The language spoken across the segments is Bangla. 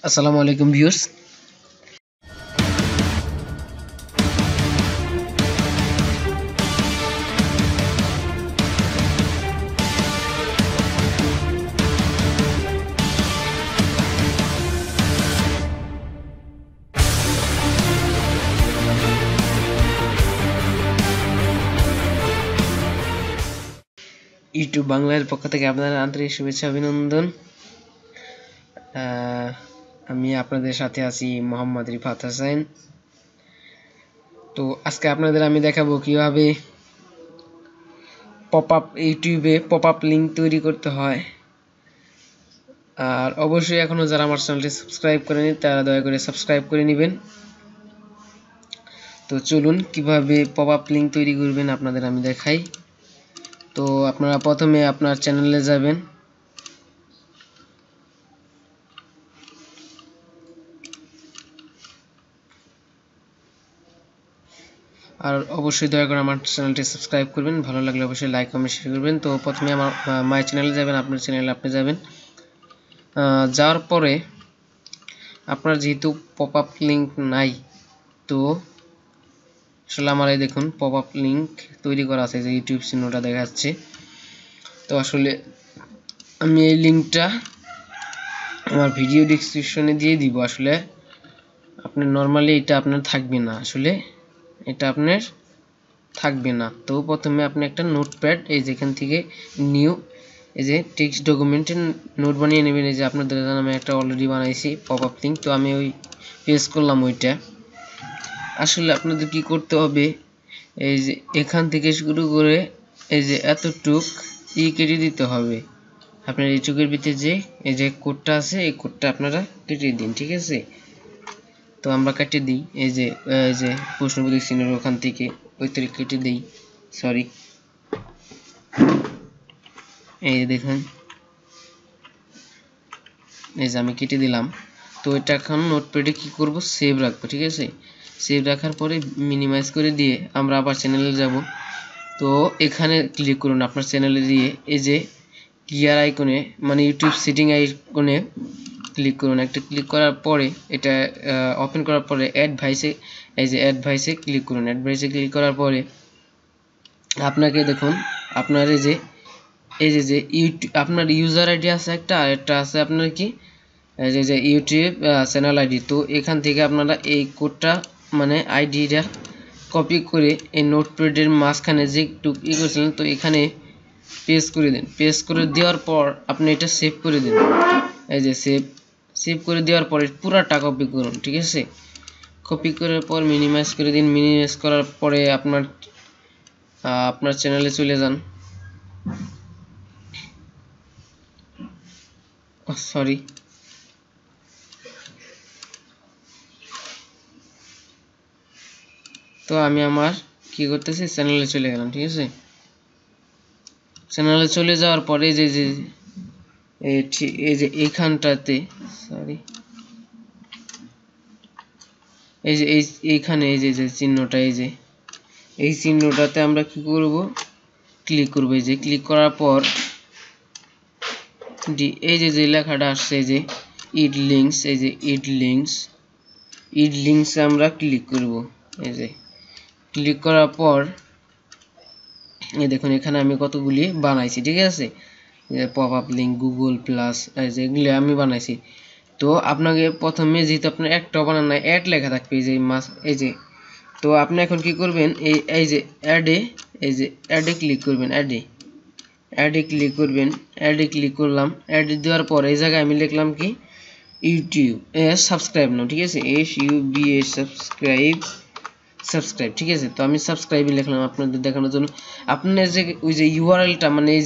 আসসালামু আলাইকুম ভিউয়ার্স। ইউটিউব বাংলার পক্ষ থেকে আপনাদের আন্তরিক শুভেচ্ছা অভিনন্দন। আমি আপনাদের সাথে আছি মোহাম্মদ রিফাত হোসেন। তো আজকে আপনাদের আমি দেখাবো কিভাবে ইউটিউবে পপ আপ লিঙ্ক তৈরি করতে হয়। আর অবশ্যই এখনো যারা আমার চ্যানেলটি সাবস্ক্রাইব করেনি তারা দয়া করে সাবস্ক্রাইব করে নেবেন। তো চলুন কিভাবে পপ আপ লিঙ্ক তৈরি করবেন আপনাদের আমি দেখাই। তো আপনারা প্রথমে আপনার চ্যানেলে যাবেন, আর অবশ্যই দয়া করে আমার চ্যানেলটি সাবস্ক্রাইব করবেন, ভালো লাগলে অবশ্যই লাইক কমেন্ট শেয়ার করবেন। তো প্রথমে আমার মাই চ্যানেলে যাবেন, আপনার চ্যানেলে আপনি যাবেন। যাওয়ার পরে আপনার যেহেতু পপ আপ লিঙ্ক নাই, তো আসলে আমার এই দেখুন পপ আপ লিঙ্ক তৈরি করা আছে, যে ইউটিউব চিহ্নটা দেখা যাচ্ছে। তো আসলে আমি এই লিঙ্কটা আমার ভিডিও ডেসক্রিপশনে দিয়ে দিব। আসলে আপনার নর্মালি এটা আপনার থাকবে না, আসলে এটা আপনার থাকবে না। তো প্রথমে আপনি একটা নোটপ্যাড, এই যেখান থেকে নিউ, এই যে টেক্সট ডকুমেন্টের নোট বানিয়ে নেবেন। এই যে আপনাদের নামে একটা অলরেডি বানাইছি পপ আপ লিঙ্ক, তো আমি ওই পেস্ট করলাম ওইটা। আসলে আপনাদের কি করতে হবে, এই যে এখান থেকে শুরু করে এই যে এতটুক কেটে দিতে হবে। আপনার এই চোখের ভিতরে যে এই যে কোডটা আছে, এই কোডটা আপনারা কেটে দিন, ঠিক আছে? তো আমরা কেটে দিই, এই যে প্রশ্নবোধক চিহ্নের ওখান থেকে ওই তরে কেটে দিই, সরি, এই দেখুন এই যে আমি কেটে দিলাম। তো এটা এখন নোটপ্যাডে কি করব, সেভ রাখবো, ঠিক আছে? সেভ রাখার পরে মিনিমাইজ করে দিয়ে আমরা আবার চ্যানেলে যাব। তো এখানে ক্লিক করুন আপনার চ্যানেলে দিয়ে, এই যে গিয়ার আইকনে মানে ইউটিউব সেটিং আইকনে ক্লিক করুন। একটা ক্লিক করার পরে এটা ওপেন করার পরে অ্যাডভাইসে, এই যে অ্যাডভাইসে ক্লিক করুন। অ্যাডভাইসে ক্লিক করার পরে আপনাকে দেখুন আপনার এই যে ইউটিউব আপনার ইউজার আইডি আছে একটা, আর একটা আছে আপনার কি এই যে ইউটিউব চ্যানেল আইডি। তো এখান থেকে আপনারা এই কোডটা মানে আইডিটা কপি করে এই নোটপ্যাডের মাঝখানে যে একটু করেছিলেন, তো এখানে পেস্ট করে দিন। পেস্ট করে দেওয়ার পর আপনি এটা সেভ করে দিন। এই যে সেভ করে দেওয়ার পরে পুরাটা কপি করুন, ঠিক আছে? কপি করার পর মিনিমাইজ করে দিন। মিনিমাইজ করার পরে আপনার চ্যানেলে চলে যান। সরি, তো আমি আমার কি করতেছি, চ্যানেলে চলে গেলাম, ঠিক আছে? চ্যানেলে চলে যাওয়ার পরে এই যে এইখানটাতে, সরি, এই যে এইখানে এই যে চিহ্নটা, এই চিহ্নটাতে আমরা কি করব, ক্লিক করব। এই যে ক্লিক করার পর এই যে লেখাটা আসছে, এই যে ইড লিঙ্কস, এই যে ইড লিঙ্কস আমরা ক্লিক করব। এই যে ক্লিক করার পর এই দেখুন এখানে আমি কতগুলি বানাইছি, ঠিক আছে? Pop up link, Google plus, এই যে এগুলি আমি বানাইছি। তো আপনাকে প্রথমে যেহেতু আপনার একটা বানান নাই, অ্যাড লেখা থাকবে এই যে এই যে। তো আপনি এখন কি করবেন, এই যে অ্যাডে ক্লিক করবেন। অ্যাডে ক্লিক করবেন। অ্যাডে ক্লিক করলাম। অ্যাডে দেওয়ার পর এই জায়গায় আমি লিখলাম কি ইউটিউব সাবস্ক্রাইব নাও, ঠিক আছে? SUBA সাবস্ক্রাইব, ঠিক আছে? তো আমি সাবস্ক্রাইবই লিখলাম আপনাদের দেখানোর জন্য। আপনার যে ওই যে ইউআরএলটা মানে এই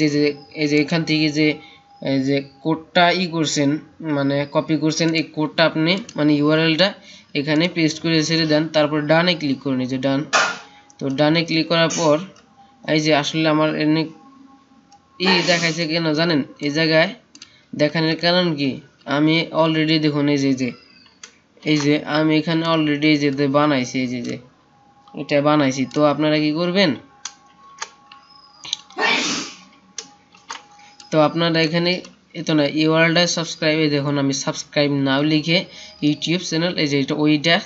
যে এখান থেকে যে এই যে কোডটা করছেন মানে কপি করছেন, এই কোডটা আপনি মানে ইউআরএলটা এখানে পেস্ট করে ছেড়ে দেন। তারপর ডানে ক্লিক করুন, এই যে ডান। তো ডানে ক্লিক করার পর এই যে আসলে আমার এনে দেখাইছে কেন জানেন, এই জায়গায় দেখানোর কারণ কি, আমি অলরেডি দেখুন এই যে আমি এখানে অলরেডি এই যে বানাইছি, এই যে এটা বানাইছি। তো আপনারা কি করবেন, তো আপনারা এখানে এতো না ইউআরএলটা সাবস্ক্রাইব, এই দেখুন আমি সাবস্ক্রাইব নাও লিখে ইউটিউব চ্যানেল, এই যে এটা ওইটা,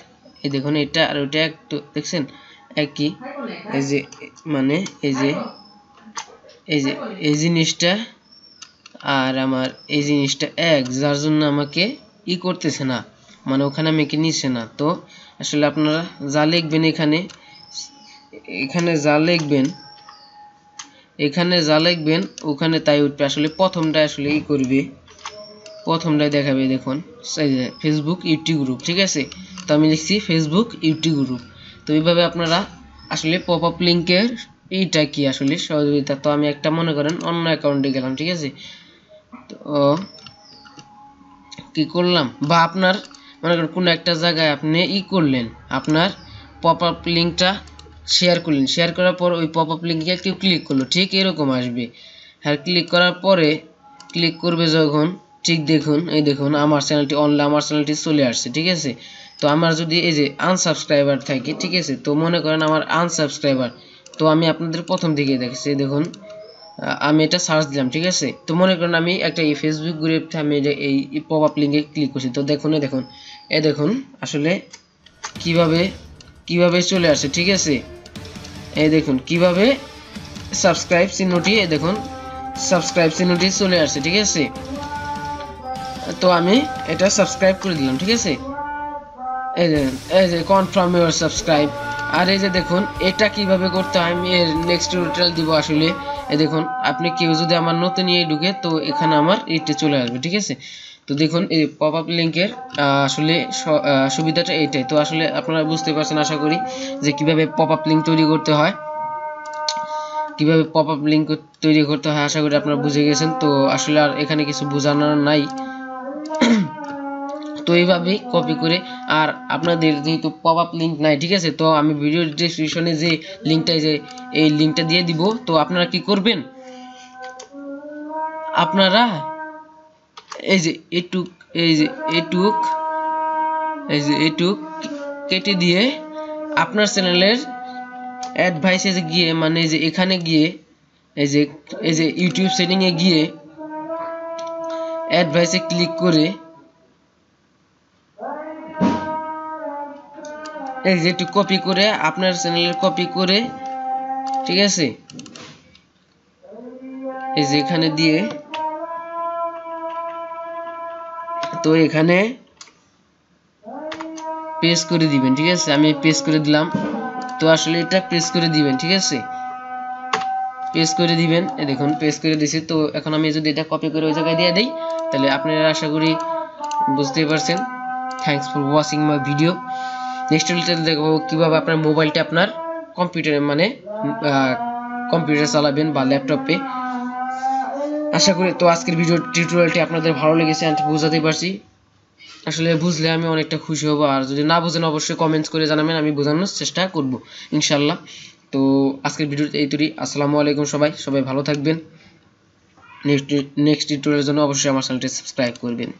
এই দেখুন এটা আর ওইটা একটু দেখছেন একই, এই যে মানে এই যে এই জিনিসটা আর আমার এই জিনিসটা এক, যার জন্য আমাকে করতেছে না, মানে ওখানে আমাকে নিচ্ছে না। তো আসলে আপনারা যা লিখবেন এখানে যা লিখবেন ওখানে তাই উঠবে। আসলে প্রথমটা আসলে করবে, প্রথমটাই দেখাবে। দেখুন ফেসবুক ইউটিউব গ্রুপ, ঠিক আছে, তো আমি লিখছি ফেসবুক ইউটিউব গ্রুপ। তো এইভাবে আপনারা আসলে পপ আপ লিঙ্কের এইটা কি আসলে সহযোগিতা। তো আমি একটা মনে করেন অন্য অ্যাকাউন্টে গেলাম, ঠিক আছে, তো কি করলাম, বা আপনার মনে করেন কোনো একটা জায়গায় আপনি করলেন, আপনার পপ আপ লিঙ্কটা শেয়ার করলেন, শেয়ার করার পর ওই পপ আপ লিঙ্কে কেউ ক্লিক করলো, ঠিক এরকম আসবে। আর ক্লিক করার পরে ক্লিক করবে যখন, ঠিক দেখুন এই দেখুন আমার চ্যানেলটি চলে আসছে, ঠিক আছে। তো আমার যদি এই যে আনসাবস্ক্রাইবার থাকে, ঠিক আছে, তো মনে করেন আমার আনসাবস্ক্রাইবার, তো আমি আপনাদের প্রথম দিকে দেখছি, দেখুন আমি এটা সার্চ দিলাম, ঠিক আছে। তো মনে করেন আমি একটা এই ফেসবুক গ্রুপে আমি এই পপ আপ লিঙ্কে ক্লিক করছি, তো দেখুন এই দেখুন আসলে কিভাবে চলে আসে, ঠিক আছে। এই দেখুন কিভাবে সাবস্ক্রাইব চিহ্নটি, এই দেখুন সাবস্ক্রাইব চিহ্নটি চলে আসছে, ঠিক আছে। তো আমি এটা সাবস্ক্রাইব করে দিলাম, ঠিক আছে। এই যে কনফার্ম ইউর সাবস্ক্রাইব। আর এই যে দেখুন এটা কিভাবে করতে হয় আমি এর নেক্সট টিউটোরিয়াল দিব আসলে। এই দেখুন আপনি কেউ যদি আমার নতুন ঢুকে, তো এখানে আমার এটা চলে আসবে, ঠিক আছে। তো দেখুন এই পপ আপ লিঙ্কের আসলে সুবিধাটা এইটাই। তো আসলে আপনারা বুঝতে পারছেন আশা করি যে কিভাবে পপ আপ লিঙ্ক তৈরি করতে হয়, আশা করি আপনারা বুঝে গেছেন। তো আসলে আর এখানে কিছু বোঝানোর নাই। তো এইভাবেই কপি করে, আর আপনাদের যেহেতু পপ আপ লিঙ্ক নাই, ঠিক আছে, তো আমি ভিডিও ডেসক্রিপশনে যে এই লিঙ্কটা দিয়ে দিব। তো আপনারা কি করবেন, আপনারা এই যে এটুক কেটে দিয়ে আপনার চ্যানেলের অ্যাডভাইসে গিয়ে, মানে যে এখানে গিয়ে এই যে ইউটিউব সেটিং এ গিয়ে অ্যাডভাইসে ক্লিক করে এই যে একটু কপি করে আপনার চ্যানেলের কপি করে, ঠিক আছে, এই যে এখানে দিয়ে, তো এখানে পেস্ট করে দিবেন, ঠিক আছে। আমি পেস্ট করে দিলাম। তো আসলে এটা পেস্ট করে দিবেন, ঠিক আছে, পেস্ট করে দিবেন। এই দেখুন পেস্ট করে দিয়েছি। তো এখন আমি যদি এটা কপি করে ওই জায়গায় দিয়ে দেই, তাহলে আপনারা আশা করি বুঝতেই পারছেন। Thanks for watching my video. Next ভিডিওতে দেখবো কিভাবে আপনার মোবাইলটা আপনার কম্পিউটারে, মানে কম্পিউটারে চালাবেন বা ল্যাপটপে। আশা করি তো আজকের ভিডিও টিউটোরিয়ালটি আপনাদের ভালো লেগেছে, আমি বোঝাতে পারছি। আসলে বুঝলে আমি অনেকটা খুশি হব, আর যদি না বুঝেন অবশ্যই কমেন্টস করে জানাবেন, আমি বোঝানোর চেষ্টা করব ইনশাল্লাহ। তো আজকের ভিডিওতে এইটুকুই। আসসালামু আলাইকুম সবাই ভালো থাকবেন। নেক্সট টিউটোরিয়ালের জন্য অবশ্যই আমার চ্যানেলটি সাবস্ক্রাইব করবেন।